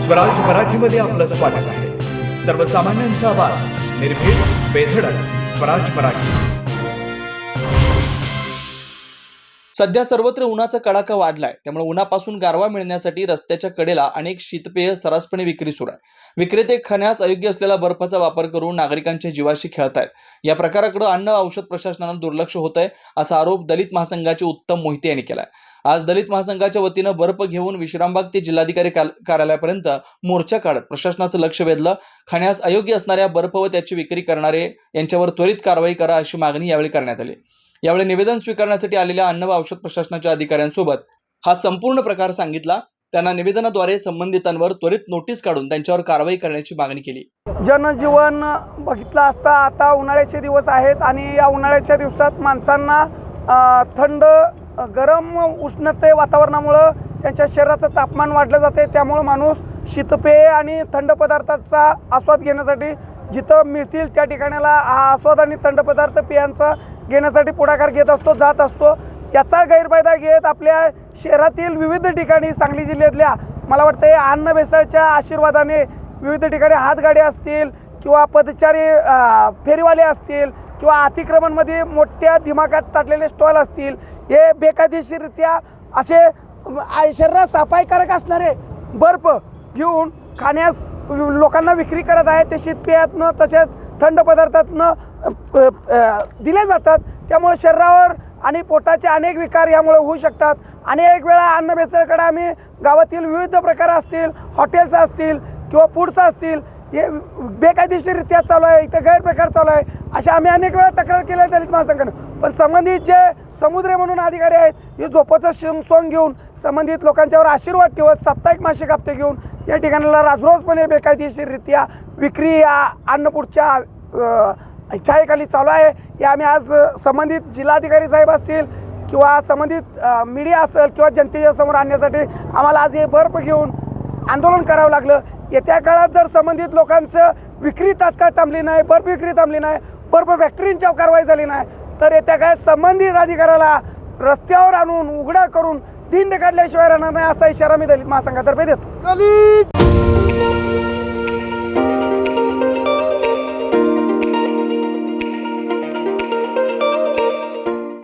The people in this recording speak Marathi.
स्वराज मराठीमध्ये आपलं स्वागत आहे। सर्वसामान्यांचा आवाज, निर्भीड, बेधडक, स्वराज मराठी। सध्या सर्वत्र उन्हाचा कडाका वाढलाय, त्यामुळे उन्हापासून गारवा मिळण्यासाठी रस्त्याच्या कडेला अनेक शीतपेय सर्रासपणे विक्री सुरू आहे। विक्रेते खाण्यास अयोग्य असलेला बर्फाचा वापर करून नागरिकांच्या जीवाशी खेळतायत। या प्रकाराकडे अन्न औषध प्रशासनानं दुर्लक्ष होत आहे, असा आरोप दलित महासंघाचे उत्तम मोहिते यांनी केलाय। आज दलित महासंघाच्या वतीनं बर्फ घेऊन विश्रामबाग ते जिल्हाधिकारी कार्यालयापर्यंत मोर्चा काढत प्रशासनाचं लक्ष वेधलं। खाण्यास अयोग्य असणाऱ्या बर्फ व त्याची विक्री करणारे यांच्यावर त्वरित कारवाई करा, अशी मागणी यावेळी करण्यात आली। यावेळी निवेदन स्वीकारण्यासाठी आलेल्या अन्न व औषध प्रशासनाच्या अधिकाऱ्यांसोबत हा संपूर्ण प्रकार सांगितला। त्यांना निवेदनाद्वारे संबंधितांवर त्वरित नोटीस काढून त्यांच्यावर कारवाई करण्याची मागणी केली। जनजीवन बघितलं असता आता उन्हाळ्याचे दिवस आहेत आणि या उन्हाळ्याच्या दिवसात माणसांना थंड गरम उष्णते वातावरणामुळे त्यांच्या शरीराचं तापमान वाढलं जाते। त्यामुळे माणूस शीतपेय आणि थंड पदार्थाचा आस्वाद घेण्यासाठी जिथं मिळतील त्या ठिकाणाला हा आस्वाद आणि थंड पदार्थ पेयांचा घेण्यासाठी पुढाकार घेत असतो, जात असतो। याचा गैरफायदा घेत आपल्या शहरातील विविध ठिकाणी, सांगली जिल्ह्यातल्या मला वाटतं अन्न भेसळच्या आशीर्वादाने विविध ठिकाणी हातगाड्या असतील किंवा पदचारी फेरीवाले असतील किंवा अतिक्रमणमध्ये मोठ्या दिमागात ताटलेले स्टॉल असतील, हे बेकायदेशीररित्या असे शरीरास अपायकारक असणारे बर्फ घेऊन खाण्यास लोकांना विक्री करत आहेत। ते शीतपेयातनं तसेच थंड पदार्थातनं दिले जातात। त्यामुळे शरीरावर आणि पोटाचे अनेक विकार यामुळे होऊ शकतात। अनेक वेळा अन्न भेसळकडे आम्ही गावातील विविध प्रकार असतील, हॉटेल्स असतील किंवा फूड्स असतील, हे बेकायदेशीररित्या चालू आहे, इथं गैरप्रकार चालू आहे, अशा आम्ही अनेक वेळा तक्रार केल्या दलित महासंघानं। पण संबंधित जे समुद्रे म्हणून अधिकारी आहेत, हे झोपाचं सोंग घेऊन संबंधित लोकांच्यावर आशीर्वाद ठेवत साप्ताहिक मासिक हप्ते घेऊन या ठिकाणाला राजरोजपणे बेकायदेशीररित्या विक्री या अन्नपूरच्या छायेखाली चालू आहे। हे आम्ही आज संबंधित जिल्हाधिकारी साहेब असतील किंवा संबंधित मीडिया असेल किंवा जनतेच्या समोर आणण्यासाठी आम्हाला आज हे बर्फ घेऊन आंदोलन करावं लागलं। येत्या काळात जर संबंधित लोकांचं विक्री तात्काळ थांबली नाही, बर्फ विक्री थांबली नाही, बर्फ फॅक्टरींच्या कारवाई झाली नाही, तर येत्या काळात संबंधित अधिकाऱ्याला रस्त्यावर आणून उघडा करून दिंड काढल्याशिवाय राहणार नाही, असा इशारा मी दलित महासंघातर्फे देतो।